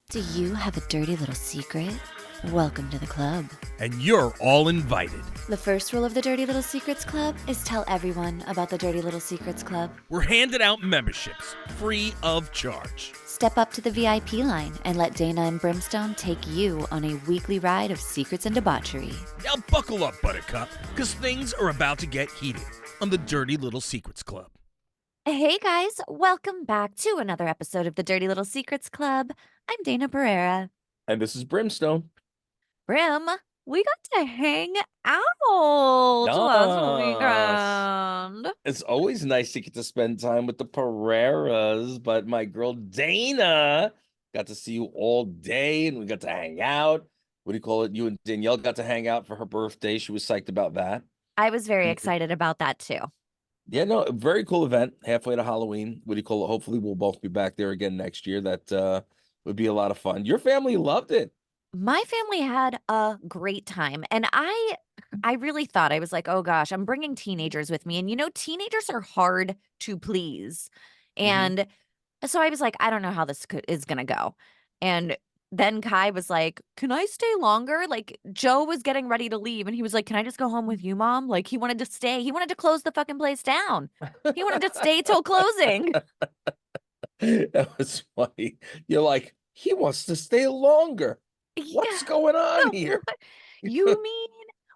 Do you have a dirty little secret? Welcome to the club. And you're all invited. The first rule of the Dirty Little Secrets Club is tell everyone about the Dirty Little Secrets Club. We're handing out memberships, free of charge. Step up to the VIP line and let Dayna and Brimstone take you on a weekly ride of secrets and debauchery. Now buckle up, Buttercup, because things are about to get heated on the Dirty Little Secrets Club. Hey guys, welcome back to another episode of the Dirty Little Secrets Club. I'm Dayna Barrera. And this is Brimstone. Brim, we got to hang out last Yes. weekend. It's always nice to get to spend time with the Pereiras, but my girl Dayna got to see you all day and we got to hang out. What do you call it? You and Danielle got to hang out for her birthday. She was psyched about that. I was very excited about that too. Yeah, no, a very cool event. Halfway to Halloween. What do you call it? Hopefully we'll both be back there again next year. That would be a lot of fun. Your family loved it. My family had a great time, and I really thought, I was like, oh gosh, I'm bringing teenagers with me, and teenagers are hard to please. And so I was like, I don't know how this is gonna go. And then Kai was like, can I stay longer? Like, Joe was getting ready to leave, and he was like, can I just go home with you, Mom? Like, he wanted to stay. He wanted to close the fucking place down. He wanted to stay till closing. That was funny. You're like, he wants to stay longer. What's going on here? You mean?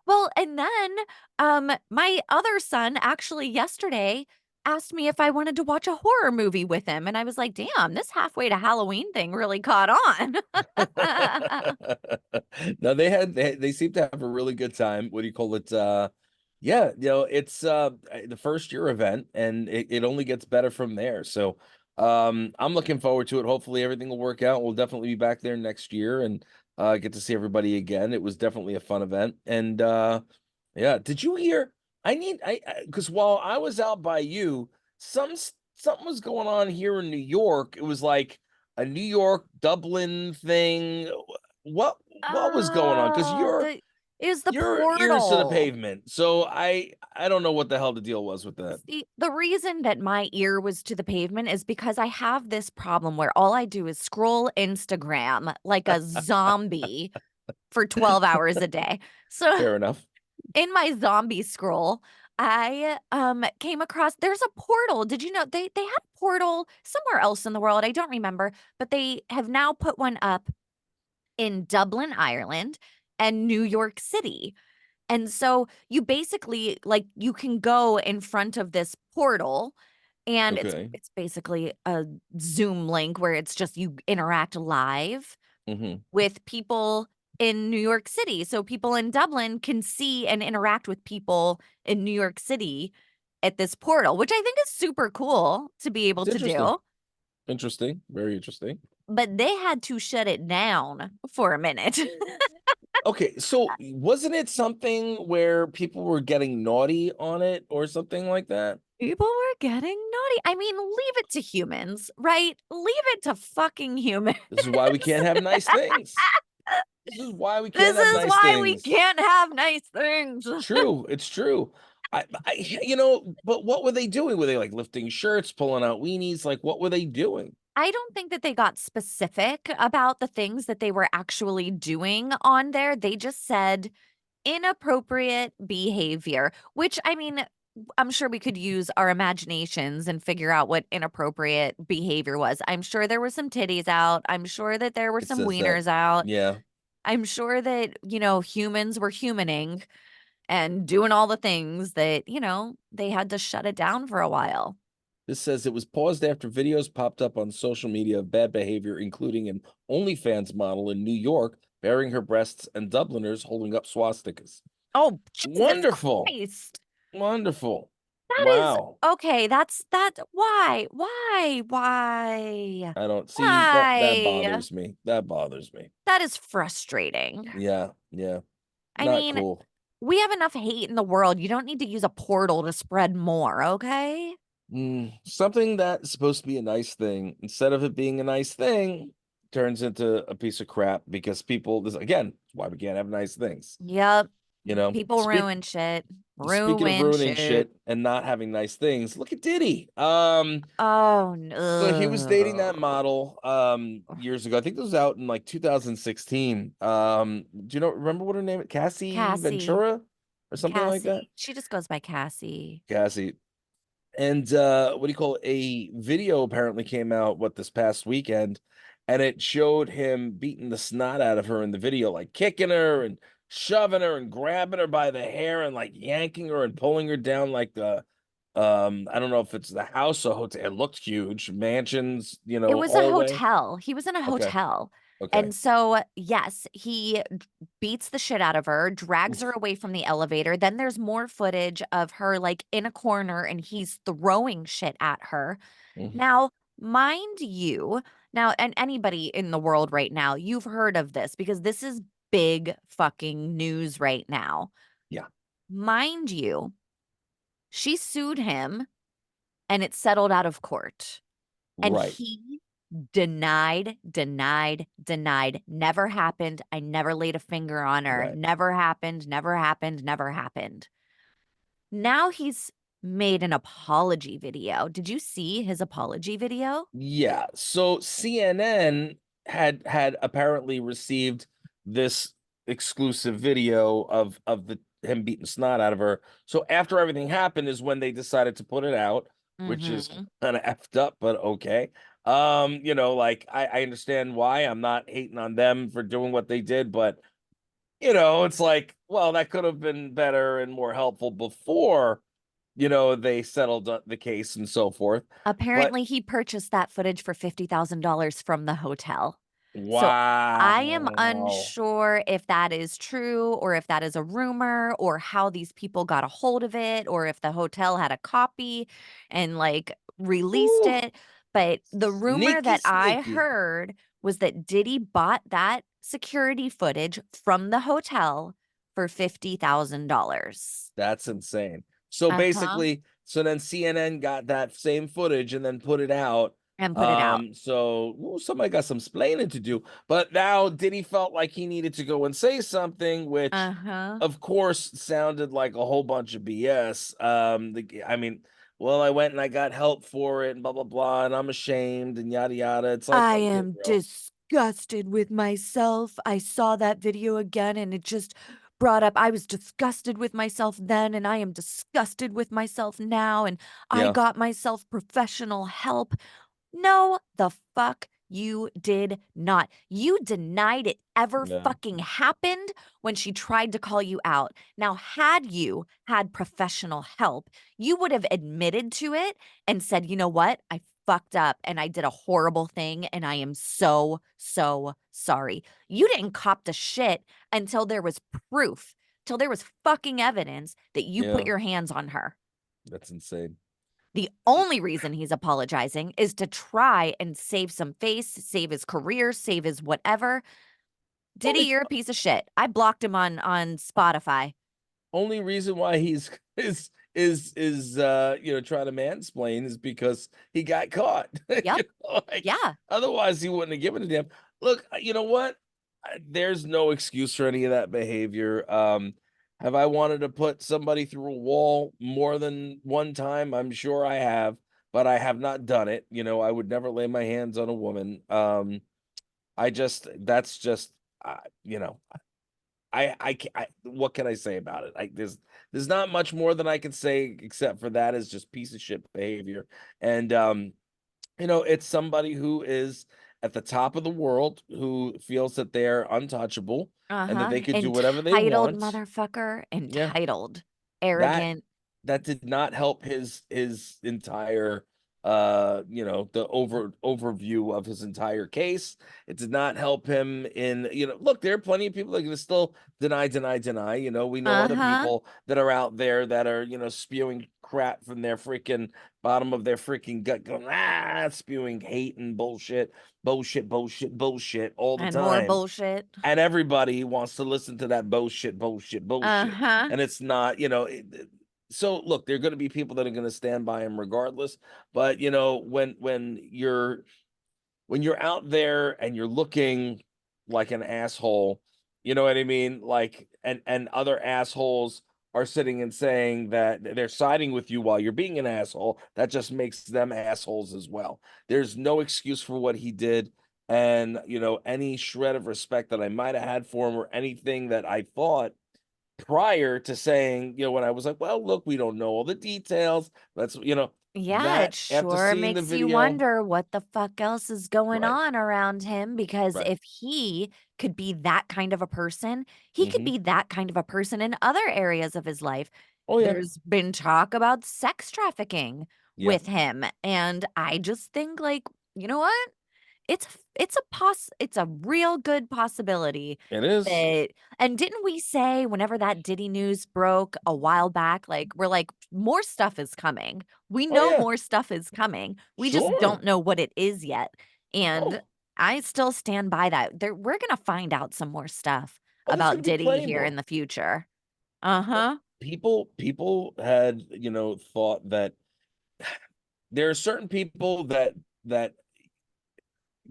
Well, and then my other son actually yesterday asked me if I wanted to watch a horror movie with him, and I was like, damn, this halfway to Halloween thing really caught on. No, they seem to have a really good time. What do you call it? Yeah, it's the first year event and it only gets better from there. So I'm looking forward to it. Hopefully everything will work out. We'll definitely be back there next year and get to see everybody again. It was definitely a fun event. And yeah, did you hear? Because while I was out by you, something was going on here in New York. It was like a New York Dublin thing. What was going on? Because the your portal. ears to the pavement. So I don't know what the hell the deal was with that. See, the reason that my ear was to the pavement is because I have this problem where all I do is scroll Instagram like a zombie for 12 hours a day. So Fair enough. in my zombie scroll, I came across, there's a portal. Did you know they had a portal somewhere else in the world? I don't remember, but they have now put one up in Dublin, Ireland, and New York City. And so you basically, like, you can go in front of this portal, and Okay. it's basically a Zoom link where it's just you interact live with people in New York City. So people in Dublin can see and interact with people in New York City at this portal, which I think is super cool to be able It's to interesting. do. Interesting. Very interesting. But they had to shut it down for a minute. Okay, so wasn't it something where people were getting naughty on it or something like that? People were getting naughty. I mean, leave it to humans, right? Leave it to fucking humans. This is why we can't have nice things. This is why we This can't have is nice why things. we can't have nice things. True, it's true. But what were they doing? Were they like lifting shirts, pulling out weenies? Like, what were they doing? I don't think that they got specific about the things that they were actually doing on there. They just said inappropriate behavior, which, I mean, I'm sure we could use our imaginations and figure out what inappropriate behavior was. I'm sure there were some titties out. I'm sure that there were It some says that. wieners out. Yeah. I'm sure that, humans were humaning and doing all the things that, they had to shut it down for a while. This says it was paused after videos popped up on social media of bad behavior, including an OnlyFans model in New York baring her breasts and Dubliners holding up swastikas. Oh, Jesus Wonderful. Christ. Wonderful. That Wow. is okay. Why? I don't see that Why? bothers me. That bothers me. That is frustrating. Yeah. I Not mean, cool. we have enough hate in the world. You don't need to use a portal to spread more, okay? Something that's supposed to be a nice thing, instead of it being a nice thing, turns into a piece of crap because people, this again, why we can't have nice things. Yep. You know, People ruin shit. speaking of Ruin ruining shit. shit and not having nice things, look at Diddy. Oh, So he was dating that no. model years ago. I think this was out in like 2016. Do you remember what her name is? Cassie Cassie. Ventura or something like that? Cassie. She just goes by Cassie. Cassie. And what do you call it? A video apparently came out this past weekend, and it showed him beating the snot out of her in the video, like kicking her and shoving her and grabbing her by the hair and like yanking her and pulling her down like the I don't know if it's the house or hotel. It looked huge, mansions, It was a hallway. hotel. He was in a Okay, hotel. okay. And so, yes, he beats the shit out of her, drags her Oof. away from the elevator. Then there's more footage of her like in a corner and he's throwing shit at her. Mhm. Now, mind you, now, and anybody in the world right now, you've heard of this because this is big fucking news right now. Yeah, Mind you, she sued him and it settled out of court. And right, he denied, denied, denied. Never happened. I never laid a finger on her. right. Never happened, never happened, never happened. Now he's made an apology video. Did you see his apology video? Yeah. So CNN had apparently received this exclusive video of the him beating snot out of her. So after everything happened is when they decided to put it out, which is Mhm. kind of effed up, but okay. Like I understand why. I'm not hating on them for doing what they did, but it's like, well, that could have been better and more helpful before, they settled the case and so forth. But Apparently, he purchased that footage for $50,000 from the hotel. So I am wow. unsure if that is true or if that is a rumor or how these people got a hold of it or if the hotel had a copy and like released Ooh, it. But the rumor sneaky, that I sneaky. heard was that Diddy bought that security footage from the hotel for $50,000. That's insane. So Uh-huh. basically, so then CNN got that same footage and then put it out. And put it out. So somebody got some splaining to do. But now Diddy felt like he needed to go and say something, which Uh-huh. of course sounded like a whole bunch of BS. I mean, well, I went and I got help for it and blah blah blah, and I'm ashamed and yada yada. It's like, I okay, am bro. disgusted with myself. I saw that video again and it just brought up I was disgusted with myself then and I am disgusted with myself now and I Yeah, got myself professional help. No, the fuck you did not. You denied it ever yeah, fucking happened when she tried to call you out. Now, had you had professional help, you would have admitted to it and said, you know what? I fucked up and I did a horrible thing and I am so, so sorry. You didn't cop the shit until there was proof, till there was fucking evidence that you put yeah. your hands on her. That's insane. The only reason he's apologizing is to try and save some face, save his career, save his whatever. Diddy, Only you're a piece of shit. I blocked him on Spotify. only reason why he's is trying to mansplain is because he got caught. Yep. Like Yeah. otherwise he wouldn't have given a damn. Look, you know what? There's no excuse for any of that behavior. Have I wanted to put somebody through a wall more than one time? I'm sure I have, but I have not done it. I would never lay my hands on a woman. That's just uh, you know what can I say about it? There's not much more than I can say except for that is just piece of shit behavior. And it's somebody who is at the top of the world who feels that they're untouchable and that Uh-huh. they could do whatever they Entitled want. motherfucker. Yeah. Entitled. That Arrogant. that did not help his entire the overview of his entire case. It did not help him in, look, there are plenty of people that are going to still deny. We know other Uh-huh. people that are out there that are, spewing crap from their freaking bottom of their freaking gut, going spewing hate and bullshit all the And more time, bullshit. and everybody wants to listen to that bullshit, Uh-huh. and it's not, so look, there are going to be people that are going to stand by him regardless, but when you're out there and you're looking like an asshole, You know what I mean? Like, and other assholes are sitting and saying that they're siding with you while you're being an asshole. That just makes them assholes as well. There's no excuse for what he did. And, any shred of respect that I might have had for him or anything that I thought prior to saying, when I was like, well, look, we don't know all the details. That's, Yeah, it that after sure seeing the makes you video, wonder what the fuck else is going right, on around him, because right. if he could be that kind of a person, he could Hmm. be that kind of a person in other areas of his life. Oh, yeah. There's been talk about sex trafficking Yeah, with him, and I just think, like, you know what? It's a real good possibility it is. that, and didn't we say whenever that Diddy news broke a while back, like, we're like, "More stuff is coming. We Oh, know yeah. more stuff is coming. We just Sure. don't know what it is yet." And Oh, I still stand by that. We're gonna find out some more stuff there's about gonna be Diddy plenty here more. in the future. Well, Uh-huh. people had, thought that there are certain people that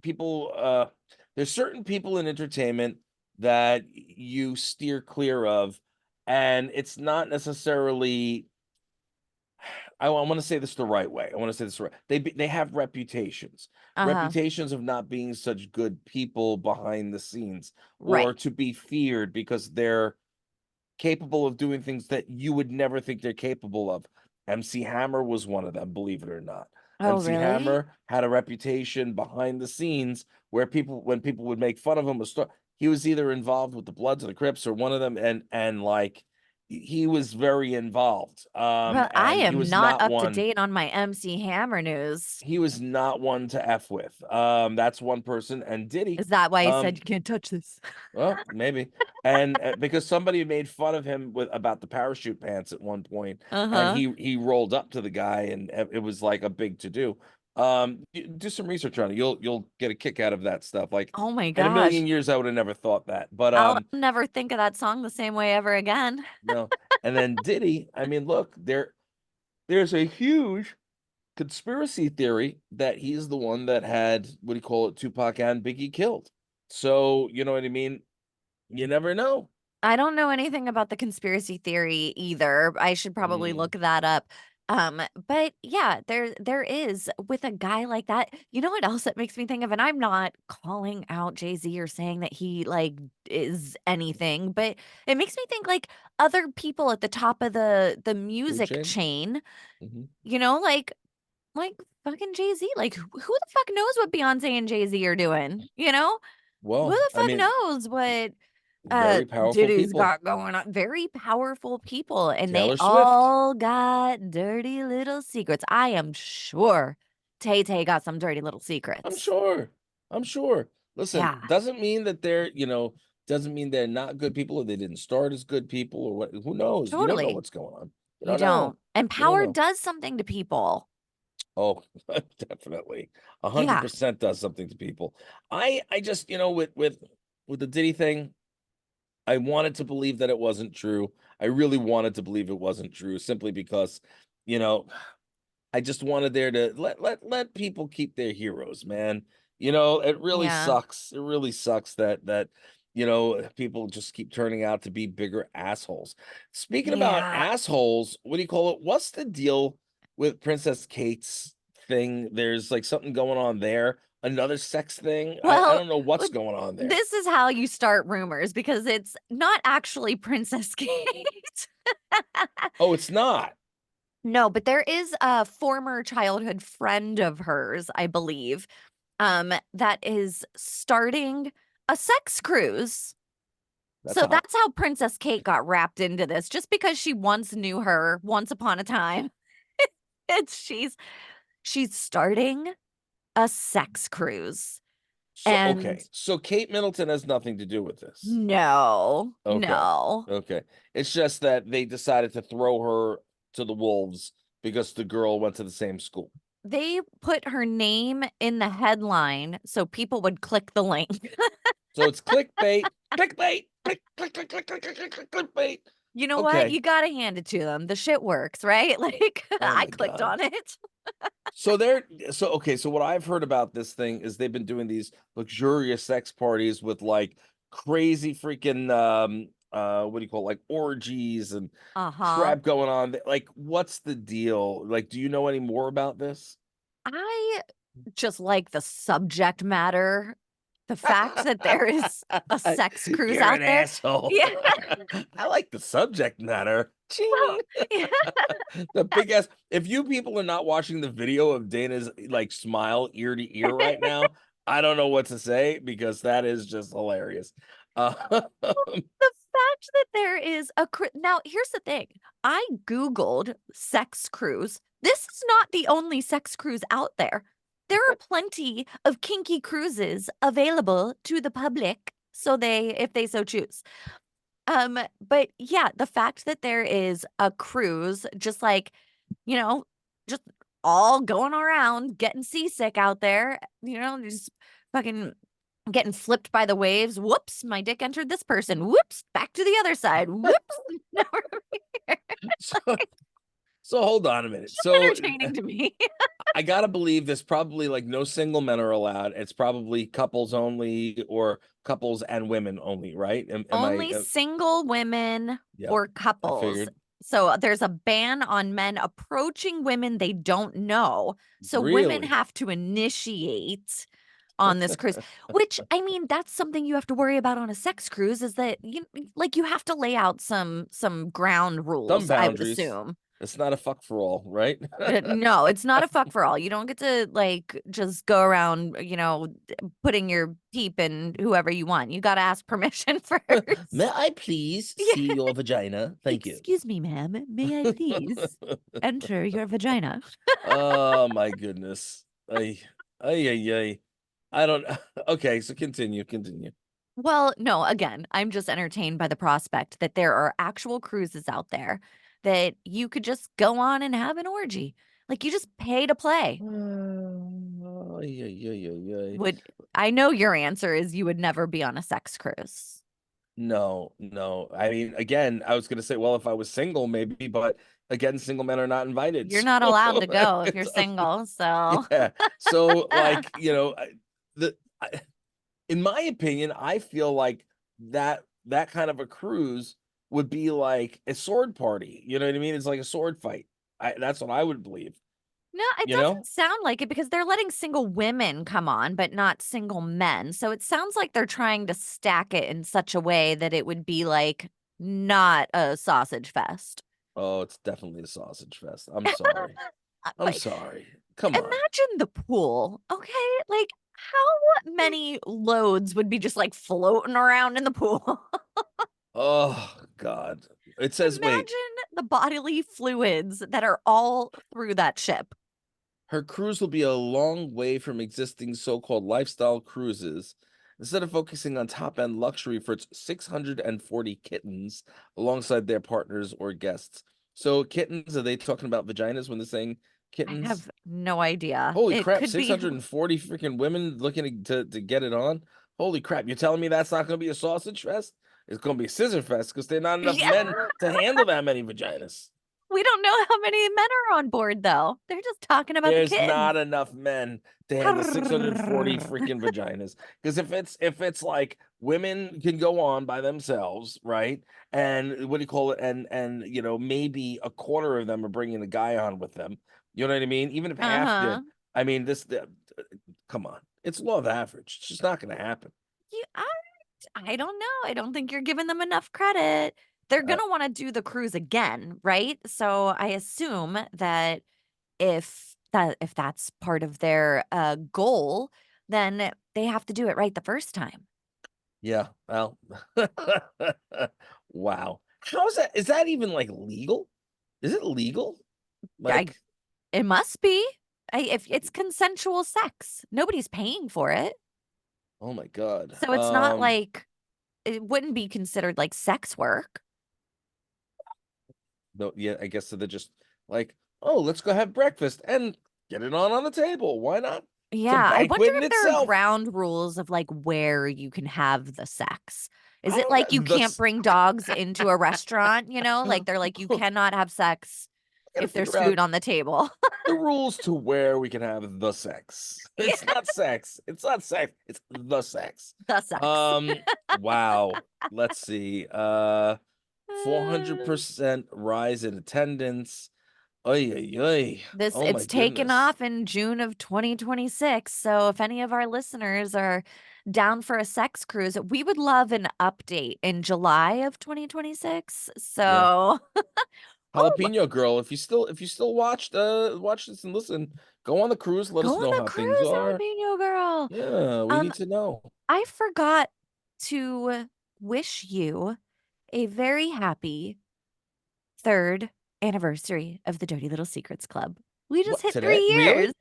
people there's certain people in entertainment that you steer clear of, and it's not necessarily, I want to say this the right way. I want to say this right. They have reputations, Uh-huh. reputations of not being such good people behind the scenes, Right. or to be feared because they're capable of doing things that you would never think they're capable of. MC Hammer was one of them, believe it or not. Oh, MC really? Hammer had a reputation behind the scenes where when people would make fun of him, he was either involved with the Bloods or the Crips or one of them, and like he was very involved. Well, I And he am was not not up to one date on my MC Hammer news. he was not one to F with. That's one person. And Diddy, Is that why he said um, you can't touch this? well, maybe. And because somebody made fun of him about the parachute pants at one point, and Uh-huh. he rolled up to the guy, and it was like a big to do. Do some research on it. You'll get a kick out of that stuff. Like, Oh my in a gosh. million years, I would have never thought that. But I'll never think of that song the same way ever again. no. And then Diddy, I mean, look, there's a huge conspiracy theory that he's the one that had, what do you call it, Tupac and Biggie killed. So, you know what I mean? You never know. I don't know anything about the conspiracy theory either. I should probably Mm, look that up. But yeah, there is with a guy like that. You know what else that makes me think of? And I'm not calling out Jay-Z or saying that he like is anything, but it makes me think like other people at the top of the food music chain? chain, Mhm. you know, like fucking Jay-Z. Like who the fuck knows what Beyonce and Jay-Z are doing? You know? Who Well, the I fuck mean, knows what very powerful Diddy's people. got going on? Very powerful people, and they Taylor Swift. all got dirty little secrets. I am sure Tay Tay got some dirty little I'm secrets. sure. I'm sure. Listen, Yeah, doesn't mean that doesn't mean they're not good people or they didn't start as good people or what. Who knows? You don't know totally. what's going on. You You don't know. don't. And You don't power know. does something to people. Oh, definitely. Yeah. 100% does something to people. I just, with the Diddy thing, I wanted to believe that it wasn't true. I really wanted to believe it wasn't true simply because, you know, I just wanted there to let people keep their heroes, man. It really Yeah. sucks. It really sucks that people just keep turning out to be bigger assholes. Speaking about Yeah. assholes, what do you call it? What's the deal with Princess Kate's thing? There's like something going on there. Another sex thing. I Well, don't know what's uh, going on there. this is how you start rumors because it's not actually Princess Kate. Oh, it's not. No, but there is a former childhood friend of hers, I believe, that is starting a sex cruise. That's So hot. that's how Princess Kate got wrapped into this, just because she once knew her once upon a time. It's she's starting a sex cruise. So And okay. So Kate Middleton has nothing to do with this. no, Okay. no. Okay. It's just that they decided to throw her to the wolves because the girl went to the same school. They put her name in the headline so people would click the link. So it's clickbait, clickbait, clickbait. You know what? Okay. You gotta hand it to them. The shit works, right? Like, Oh I my clicked God. on it. So what I've heard about this thing is they've been doing these luxurious sex parties with like crazy freaking what do you call it, like orgies and Uh-huh. crap going on. Like, what's the deal? Like, do you know any more about this? I just like the subject matter, the fact that there is a sex cruise You're an out there. asshole. Yeah. I like the subject matter. Well, Ching. yeah. The big ass. If you people are not watching the video of Dana's like smile ear to ear right now, I don't know what to say because that is just hilarious. Uh, The fact that there is a now, here's the thing. I Googled sex cruise. This is not the only sex cruise out there. There are plenty of kinky cruises available to the public, so if they so choose. But yeah, the fact that there is a cruise, just like, you know, just all going around getting seasick out there, just fucking getting flipped by the waves. Whoops, my dick entered this person. Whoops, back to the other side. Whoops. Now we're here. so, so hold on a minute. Just So entertaining to me. I gotta believe there's probably like no single men are allowed. It's probably couples only or couples and women only, right? Am I? Only single women Yep, or I couples. figured. So there's a ban on men approaching women they don't know. So women Really? have to initiate on this cruise, which, I mean, that's something you have to worry about on a sex cruise, is that you have to lay out some ground Some rules, I would boundaries. assume. It's not a fuck for all, right? No, it's not a fuck for all. You don't get to like just go around, putting your peep in whoever you want. You got to ask permission May first. I please Yeah. see your vagina? Thank you. Excuse me, ma'am. May I please enter your vagina? Oh my goodness. Ay. I don't okay, so continue. Well, no, again, I'm just entertained by the prospect that there are actual cruises out there that you could just go on and have an orgy. Like, you just pay to play. Ay. Would I know your answer is you would never be on a sex cruise. No. I mean, again, I was gonna say, well, if I was single, maybe, but again, single men are not invited. You're So not allowed to go if it you're doesn't, single, so yeah. So like, the in my opinion, I feel like that kind of a cruise would be like a sword party. You know what I mean? It's like a sword fight. That's what I would believe, no, it you doesn't know? sound like it because they're letting single women come on, but not single men. So it sounds like they're trying to stack it in such a way that it would be like not a sausage fest. Oh, it's definitely a sausage fest. I'm sorry. I'm But sorry. Come on. imagine the pool, okay? Like, how many loads would be just like floating around in the pool? Oh God. It says, wait, Imagine the bodily fluids that are all through that ship. her cruise will be a long way from existing so-called lifestyle cruises. Instead of focusing on top-end luxury for its 640 kittens alongside their partners or guests. So kittens, are they talking about vaginas when they're saying I kittens? have no idea. Holy It crap, could be 640 freaking women looking to get it on. Holy crap, you're telling me that's not going to be a sausage fest? It's going to be a scissor fest because there's not enough yeah. men to handle that many vaginas. We don't know how many men are on board though. They're just talking about the There's kittens. not enough men to handle 640 freaking vaginas. Because if it's like women can go on by themselves, right? And what do you call it? And maybe a quarter of them are bringing a guy on with them. You know what I mean? Even if half did, Uh-huh. I mean, come on, it's law of average. It's just not going to happen. You, I don't know. I don't think you're giving them enough credit. They're Uh, gonna want to do the cruise again, right? So I assume that if that's part of their goal, then they have to do it right the first time. yeah. Well, wow. How is that? Is that even like legal? Is it legal? I Like, It must be. If it's consensual sex, nobody's paying for it. oh my God. So it's not like it wouldn't be considered like sex work. No, yeah, I guess so. They're just like, oh, let's go have breakfast and get it on the table. Why not? It's a Yeah, I wonder banquet in if there are itself. ground rules of like where you can have the sex. Is I it don't like you know. can't bring dogs into a restaurant, Like they're like you cannot have sex gotta if there's figure out food on the table. the rules to where we can have the sex. Yeah, It's not sex. It's not sex. It's the sex. the sex. Um, wow. Let's see. Uh, 400% rise in attendance. Oy, oy, oy. Oh my it's taken goodness. off in June of 2026. So if any of our listeners are down for a sex cruise, we would love an update in July of 2026. Yeah. So, oh, Jalapeno girl, if you still watch this and listen, go on the cruise, let go us on know the how things cruise, are. jalapeno girl. Yeah, we need to know. I forgot to wish you a very happy third anniversary of the Dirty Little Secrets Club. We just What hit today? 3 years. Really?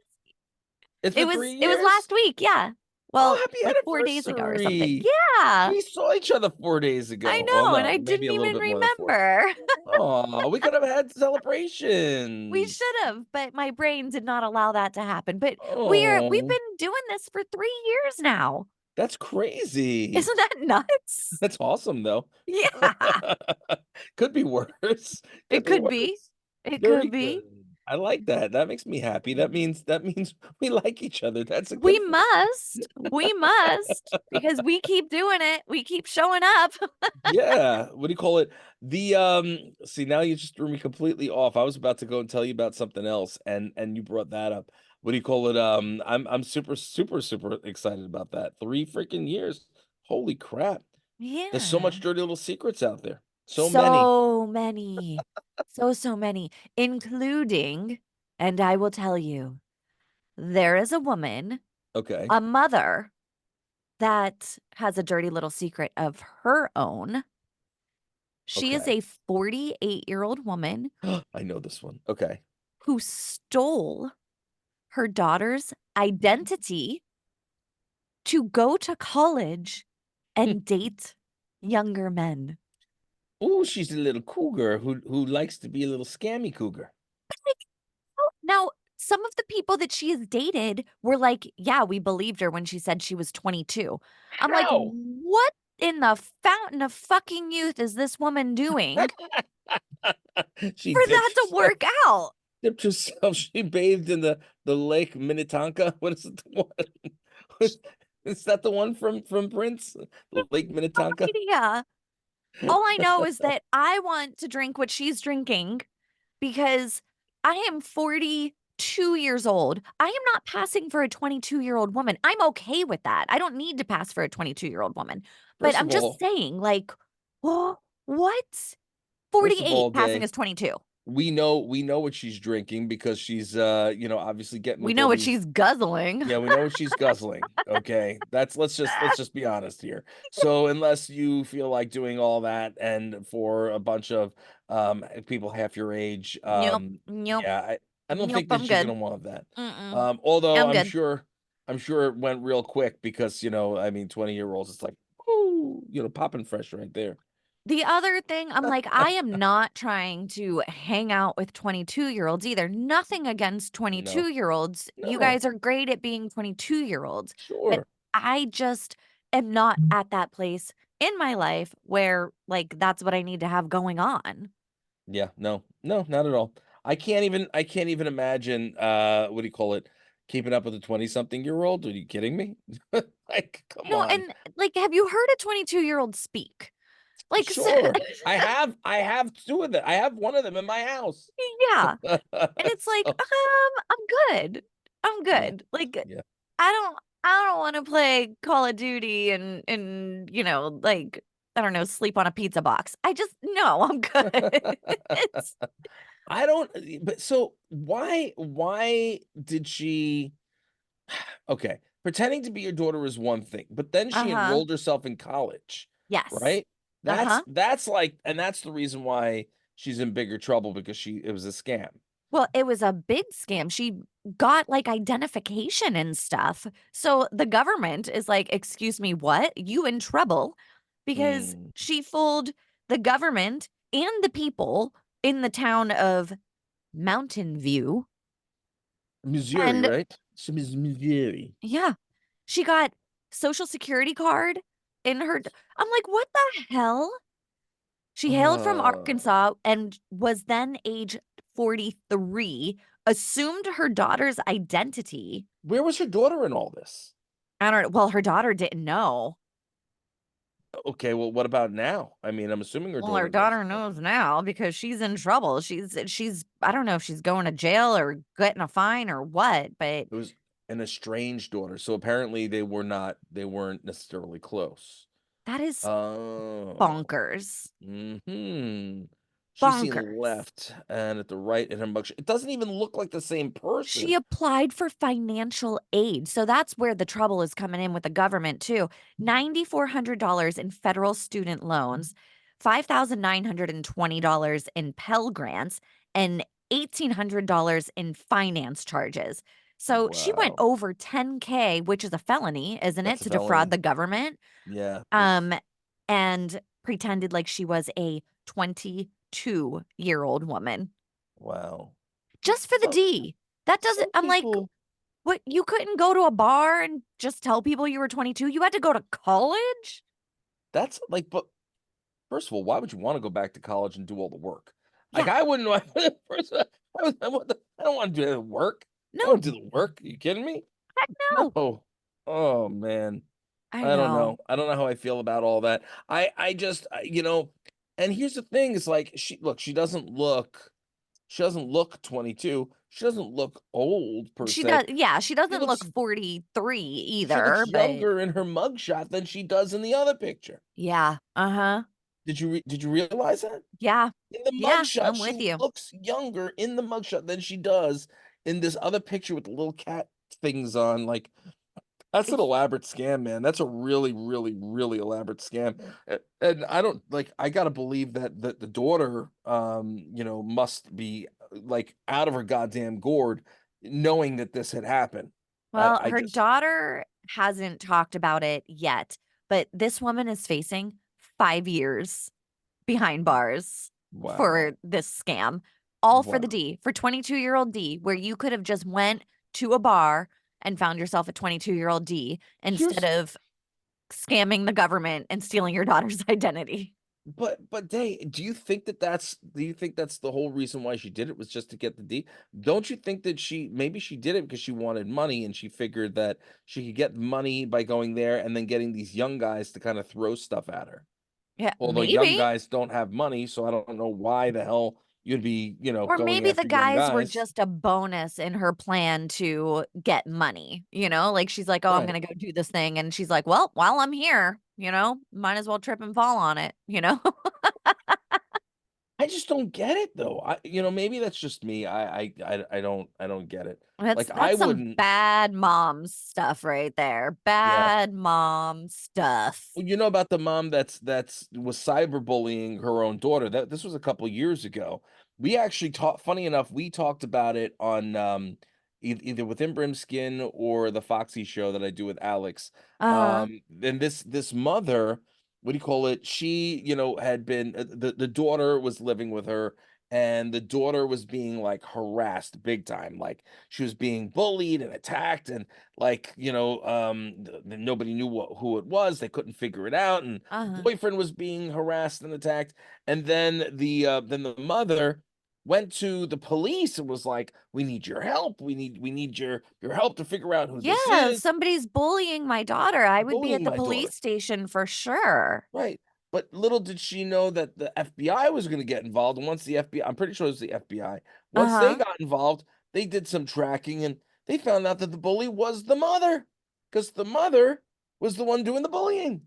It's been three It was years? last week, yeah. Oh, Well, happy like 4 days ago or something. anniversary. Yeah, We saw each other 4 days I ago. Well, know, and no, I maybe didn't a little even bit more than four. remember. Oh, we could have had We celebrations. should have, but my brain did not allow that to happen. But we've Oh, been doing this for 3 years now. that's crazy. Isn't that nuts? That's awesome, though. Yeah, Could be worse. Could it be could be. worse. It Very could be. good. I like that. That makes me happy. That means we like each other. That's a We good thing. must. We must because we keep doing it. We keep showing up. Yeah. What do you call it? See, now you just threw me completely off. I was about to go and tell you about something else, and you brought that up. What do you call it? I'm super, super, super excited about that. 3 freaking years. Holy crap. There's so much Yeah. dirty little secrets out there. So many. So many. So many, including, and I will tell you, there is a woman, Okay. a mother, that has a dirty little secret of her own. She is Okay. a 48-year-old woman I know this one. Okay. who stole her daughter's identity to go to college and date younger men. Oh, she's a little cougar who likes to be a little scammy cougar. Now, some of the people that she has dated were like, "Yeah, we believed her when she said she was 22." I'm like, How? "What in the fountain of fucking youth is this woman doing She for dipped that to herself. work out?" Dipped herself. She bathed in the Lake Minnetonka. What is it? The one? Is that the one from Prince? Lake No Minnetonka. idea. All I know is that I want to drink what she's drinking because I am 42 years old. I am not passing for a 22-year-old woman. I'm okay with that. I don't need to pass for a 22-year-old woman. But First I'm of just all, saying, like, what? first of 48 all, passing Day, as 22. we know what she's drinking because she's obviously getting We with know all what these. she's guzzling. Yeah, we know what she's guzzling. Okay. That's let's just be honest here. So unless you feel like doing all that and for a bunch of people half your age, Nope, nope, yeah, I don't nope, think that I'm she's good. gonna want that. Mm-mm, Although I'm I'm good. sure I'm sure it went real quick because I mean 20-year-olds, it's like, ooh, popping fresh right there. The other thing, I'm like, I am not trying to hang out with 22-year-olds either. Nothing against No, 22-year-olds. You no, guys are great at being 22-year-olds. But sure. I just am not at that place in my life where, like, that's what I need to have going on. Yeah, no, no, not at all. I can't even imagine what do you call it? Keeping up with a 20-something-year-old? Are you kidding me? Like, come No, on. and, like, have you heard a 22-year-old speak? Like, Sure. I have two of them. I have one of them in my house. yeah. And it's like, So, I'm good. I'm yeah, good. Like, yeah. I don't wanna play Call of Duty and, like, I don't know, sleep on a pizza box. I just no, I'm good. It's I don't but so why did she okay, pretending to be your daughter is one thing, but then she Uh-huh. enrolled herself in college, Yes. right? That's Uh-huh. that's like and that's the reason why she's in bigger trouble because it was a scam. Well, it was a big scam. She got, like, identification and stuff. So the government is like, "Excuse me, what? You in trouble," because Mm, she fooled the government and the people in the town of Mountain View, Missouri, and right? She was Missouri. yeah, she got Social Security card in her I'm like, "What the hell?" She hailed from Uh, Arkansas and was then age 43, assumed her daughter's identity. Where was her daughter in all this? I don't know. Well, her daughter didn't know. Okay, well, what about now? I mean, I'm assuming her Well, her daughter knows daughter now. knows now because she's in trouble. She's I don't know if she's going to jail or getting a fine or what, but It was an estranged daughter, so apparently they weren't necessarily close. that is Oh. bonkers. Mhm. She's seen Bonkers. left and at the right in her mugshot. It doesn't even look like the same She person. applied for financial aid. So that's where the trouble is coming in with the government too. $9,400 in federal student loans, $5,920 in Pell Grants, and $1,800 in finance charges. So she went Wow. over 10K, which is a felony, isn't it, That's a to defraud felony. the government? Yeah, Um, and pretended like she was a 22-year-old woman wow. just for the So D. That doesn't, some I'm like, people what? You couldn't go to a bar and just tell people you were 22? You had to go to college? that's like, but first of all, why would you want to go back to college and do all the work? Like Yeah. I wouldn't first, I don't want to do the work. I don't No. do the work. Are you kidding me? Heck no. No. Oh man. I I don't know. know. I don't know how I feel about all that. I just and here's the thing, it's like she doesn't look 22. She doesn't look old per She se. does, yeah, she She doesn't look looks 43 she looks either, but younger in her mugshot than she does in the other picture. yeah. Uh-huh. Did you realize that? Yeah. In the Yeah, mugshot, I'm she with you. looks younger in the mugshot than she does in this other picture with the little cat things on. Like that's an Y elaborate scam, man. That's a really, really, really elaborate scam. And I don't like I gotta believe that the daughter must be like out of her goddamn gourd knowing that this had happened. I Well, I her just daughter hasn't talked about it yet, but this woman is facing 5 years behind bars for wow. this scam, all for the Wow. D, for 22-year-old D, where you could have just went to a bar and found yourself a 22-year-old D instead Here's of scamming the government and stealing your daughter's identity. but Day, do you think that's the whole reason why she did it was just to get the D? Don't you think that maybe she did it because she wanted money and she figured that she could get money by going there and then getting these young guys to kind of throw stuff at her? Yeah, Although young maybe. guys don't have money, so I don't know why the hell you'd be, Or going maybe the after young guys were guys. just a bonus in her plan to get money, you know? Like, she's like, "Oh, I'm Right. gonna go do this thing," and she's like, "Well, while I'm here, might as well trip and fall on it," you know? I just don't get it though. Maybe that's just me. I don't get it. That's Like I that's some wouldn't. bad mom stuff right there. Yeah. Bad mom stuff. Well, you know about the mom that's was cyberbullying her own daughter. That this was a couple years ago. We actually talked. Funny enough, we talked about it on either within Brimskin or the Foxy show that I do with Alex. Uh-huh, Then this mother, what do you call it? She had been the daughter was living with her. And the daughter was being like harassed big time. Like she was being bullied and attacked, and like nobody knew who it was, they couldn't figure it out, and uh-huh. boyfriend was being harassed and attacked, and then the mother went to the police and was like, we need your help, we need your help to figure out who this Yeah, if is, somebody's bullying my daughter, I would be bullying at the my police daughter. station for sure. Right. But little did she know that the FBI was going to get involved. And once the FBI, I'm pretty sure it was the FBI, once they Uh-huh. got involved, they did some tracking and they found out that the bully was the mother because the mother was the one doing the bullying.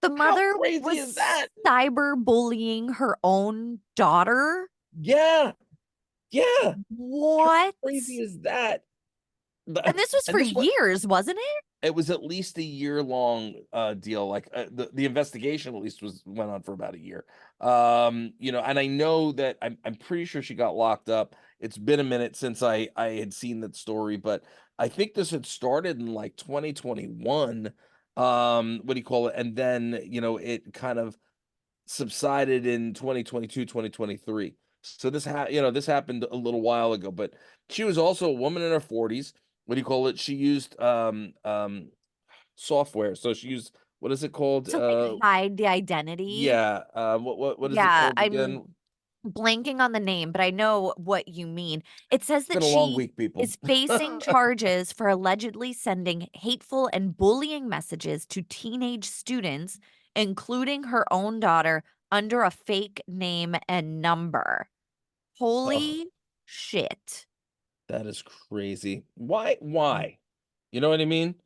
The How mother crazy is was that? cyberbullying her own daughter? Yeah. Yeah. How What? crazy is that? And this was And for this one, years, wasn't it? it was at least a year-long, deal, like, the investigation at least went on for about a year. And I know that I'm pretty sure she got locked up. It's been a minute since I had seen that story, but I think this had started in, like, 2021, what do you call it? And then, it kind of subsided in 2022, 2023. So this happened a little while ago, but she was also a woman in her 40s. What do you call it? She used, software. So she used what is it called? To, like, hide the identity? Yeah, what is it Yeah, called I'm again? blanking on the name, but I know what you mean. It says It's been that a long she week, people. is facing charges for allegedly sending hateful and bullying messages to teenage students, including her own daughter, under a fake name and number. Oh, Holy shit. that is crazy. Why? Mm. Why? You know what I mean? It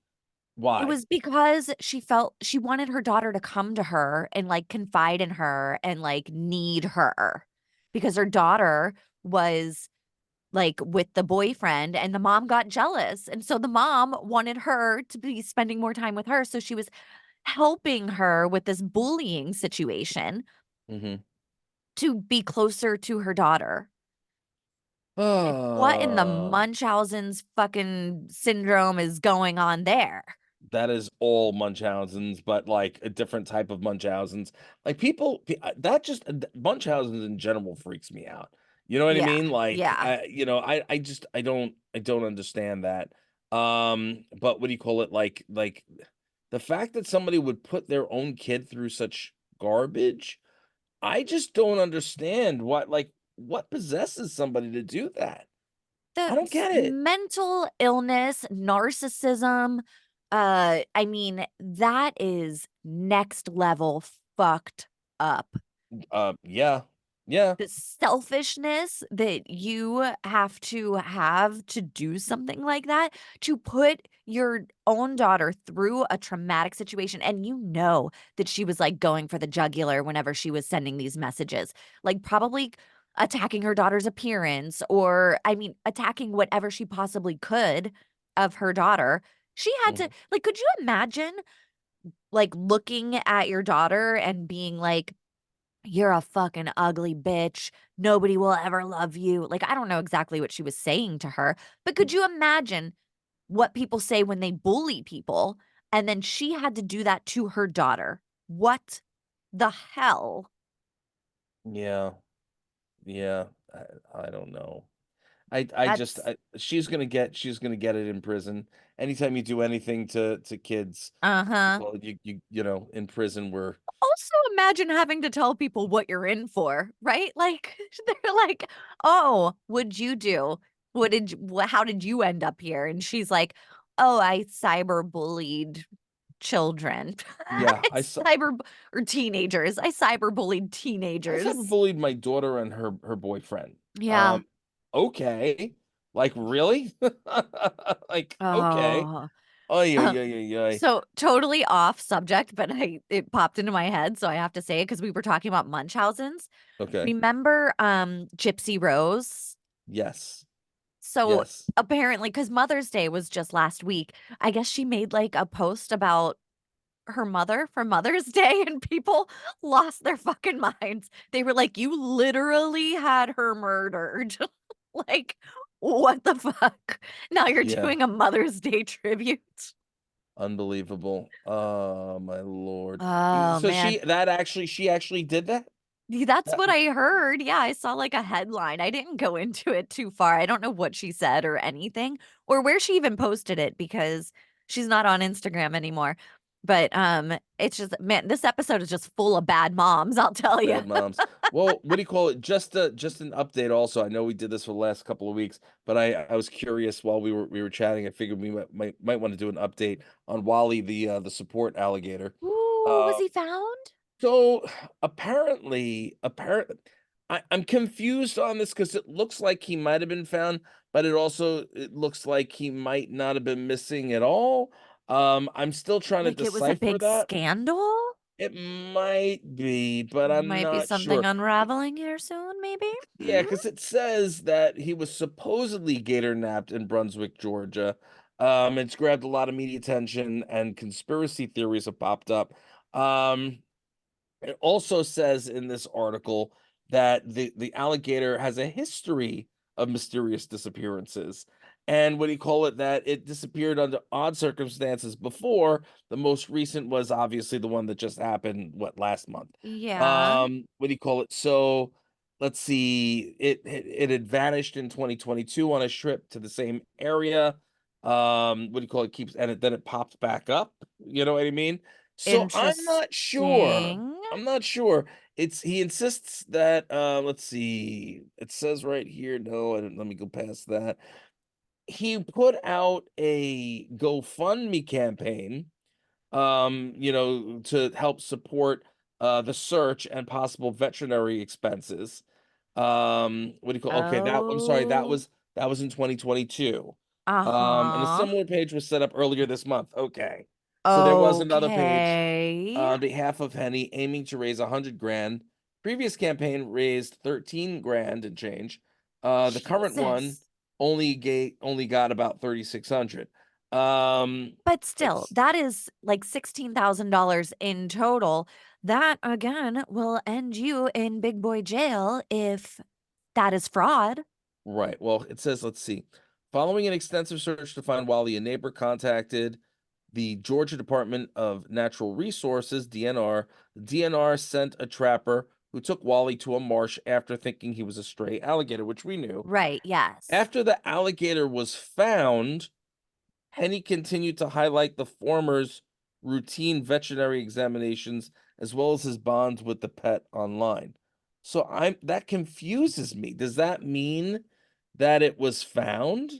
Why? was because she felt she wanted her daughter to come to her and, like, confide in her and, like, need her because her daughter was, like, with the boyfriend and the mom got jealous, and so the mom wanted her to be spending more time with her, so she was helping her with this bullying situation Hmm. to be closer to her daughter. And what in the Oh, Munchausen's fucking syndrome is going on there? that is all Munchausen's, but like a different type of Munchausen's. Like that just Munchausen's in general freaks me out. You know what I Yeah, mean? Like, yeah. I don't understand that. But what do you call it? Like the fact that somebody would put their own kid through such garbage, I just don't understand what possesses somebody to do that. I The don't s get it. mental illness, narcissism, I mean, that is next level fucked up. Yeah. Yeah. The selfishness that you have to do something like that, to put your own daughter through a traumatic situation, and you know that she was, like, going for the jugular whenever she was sending these messages, like, probably attacking her daughter's appearance or, I mean, attacking whatever she possibly could of her daughter. She had to Mhm. like, could you imagine, like, looking at your daughter and being like, "You're a fucking ugly bitch. Nobody will ever love you." Like, I don't know exactly what she was saying to her, but could you imagine what people say when they bully people, and then she had to do that to her daughter? What the hell? Yeah. Yeah. I don't know. I just That's she's gonna get it in prison. Anytime you do anything to kids, uh-huh. well, you know, in prison we're Also, imagine having to tell people what you're in for, right? Like, they're like, "Oh, what'd you do? How did you end up here?" And she's like, "Oh, I cyber bullied children." yeah, Cyber or teenagers. I cyber bullied I teenagers. cyberbullied my daughter and her boyfriend. Yeah. Okay. Like, really? Like, okay. Oh. Oy, Uh, oy, oy, oy, oy. so totally off subject, but it popped into my head, so I have to say it because we were talking about Munchausen's. Okay. Remember, Gypsy Rose? Yes. So, Yes. apparently, because Mother's Day was just last week, I guess she made, like, a post about her mother for Mother's Day, and people lost their fucking minds. They were like, "You literally had her murdered." Like, what the fuck? Now you're Yeah. doing a Mother's Day tribute? Unbelievable. Oh my lord. Oh, So man. she actually did that? That's That what I heard. Yeah, I saw, like, a headline. I didn't go into it too far. I don't know what she said or anything, or where she even posted it because she's not on Instagram anymore. But, it's just man, this episode is just full of bad moms, I'll tell you. Bad moms. Well, what do you call it? Just an update also. I know we did this for the last couple of weeks, but I was curious while we were chatting. I figured we might want to do an update on Wally, the support alligator. Ooh, was Uh he found? so apparently I'm confused on this because it looks like he might have been found, but it looks like he might not have been missing at all. I'm still trying to Like, it was a decipher big that. scandal? It might be, but I'm Might be not something sure. unraveling here soon, maybe? Yeah, Mhm. because it says that he was supposedly gator napped in Brunswick, Georgia. It's grabbed a lot of media attention and conspiracy theories have popped up. Um, it also says in this article that the alligator has a history of mysterious disappearances. And what do you call it? That it disappeared under odd circumstances before. The most recent was obviously the one that just happened, what, last month. Yeah. What do you call it? So let's see. It had vanished in 2022 on a trip to the same area. What do you call it? Keeps and then it pops back up. You know what I mean? So I'm not sure. Interesting. I'm not sure. He insists that let's see. It says right here. No, let me go past that. He put out a GoFundMe campaign, to help support the search and possible veterinary expenses. What do you call? Okay, that I'm sorry, Oh, that was in 2022. And a uh-huh. similar page was set up earlier this month. Okay. So there was another page Okay. on behalf of Henny aiming to raise 100 grand. Previous campaign raised 13 grand and change. The current one Jesus. only got about 3,600. Um, But still, it's that is like $16,000 in total. That again will end you in big boy jail if that is fraud. right. Well, it says, let's see. Following an extensive search to find Wally, a neighbor contacted the Georgia Department of Natural Resources, DNR. The DNR sent a trapper who took Wally to a marsh after thinking he was a stray alligator, which we knew. Right, yes. After the alligator was found, Henny continued to highlight the former's routine veterinary examinations as well as his bonds with the pet online. So that confuses me. Does that mean that it was found?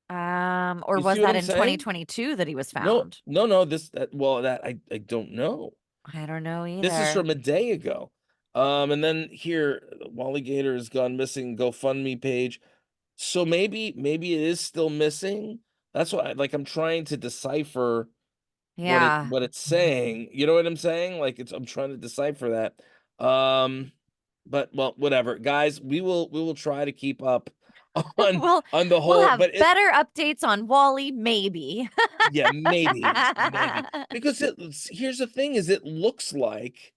Or You see was what that I'm in saying? 2022 that he was No, found? no, no. Well, that I don't know. I don't know This is either. from a day ago. And then here, Wally Gator has gone missing GoFundMe page. So maybe it is still missing. That's why, like, I'm trying to decipher Yeah. what it's saying. You know what I'm saying? Like, I'm trying to decipher that. But well, whatever, guys. We will try to keep up on We'll the we'll whole. have But better updates on Wally, maybe. yeah, maybe because here's the thing: is it looks like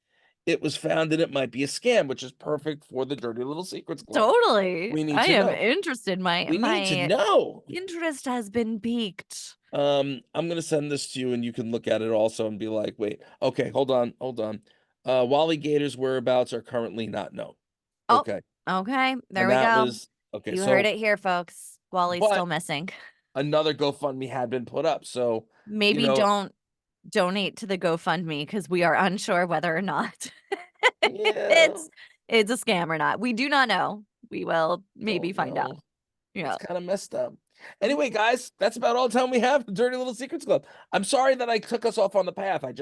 it was found and it might be a scam, which is perfect for the Dirty Little Secrets Club. Totally. We need I to am know. interested. My We need to my know. interest has been piqued. I'm gonna send this to you, and you can look at it also and be like, "Wait, okay, hold on." Wally Gator's whereabouts are currently not known. Oh, Okay, okay. There and we that go. was okay. You heard So, it here, folks. Wally's but still missing. another GoFundMe had been put up, so you Maybe know, don't donate to the GoFundMe because we are unsure whether or not yeah, it's it's a scam or not. We do not know. We will maybe don't find out. know. It's Yeah. kind of messed up. Anyway, guys, that's about all the time we have for Dirty Little Secrets Club. I'm sorry that I took us off on the path. I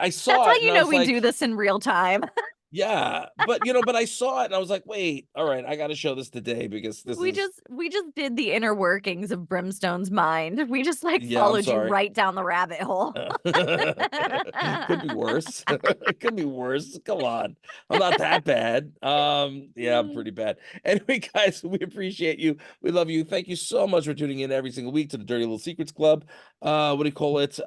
That's saw how it and you I know was we do like, this in real time. yeah, but I saw it and I was like, wait, all right, I got to show this today because this We is, just we just did the inner workings of Brimstone's mind. We just, like, yeah, I'm followed you sorry. right down the rabbit hole. Could be worse. It could be worse. Come on. I'm not that bad. Yeah, I'm pretty bad. Anyway, guys, we appreciate you. We love you. Thank you so much for tuning in every single week to the Dirty Little Secrets Club. What do you call it?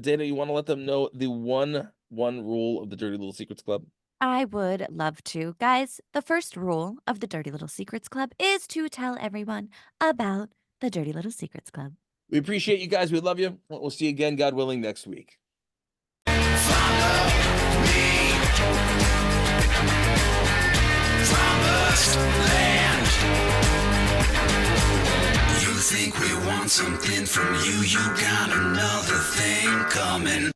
Dana, you want to let them know the one rule of the Dirty Little Secrets Club? I would love to. Guys, the first rule of the Dirty Little Secrets Club is to tell everyone about the Dirty Little Secrets Club. We appreciate you guys. We love you. We'll see you again, God willing, next week. You think we want something from you, you got another thing coming.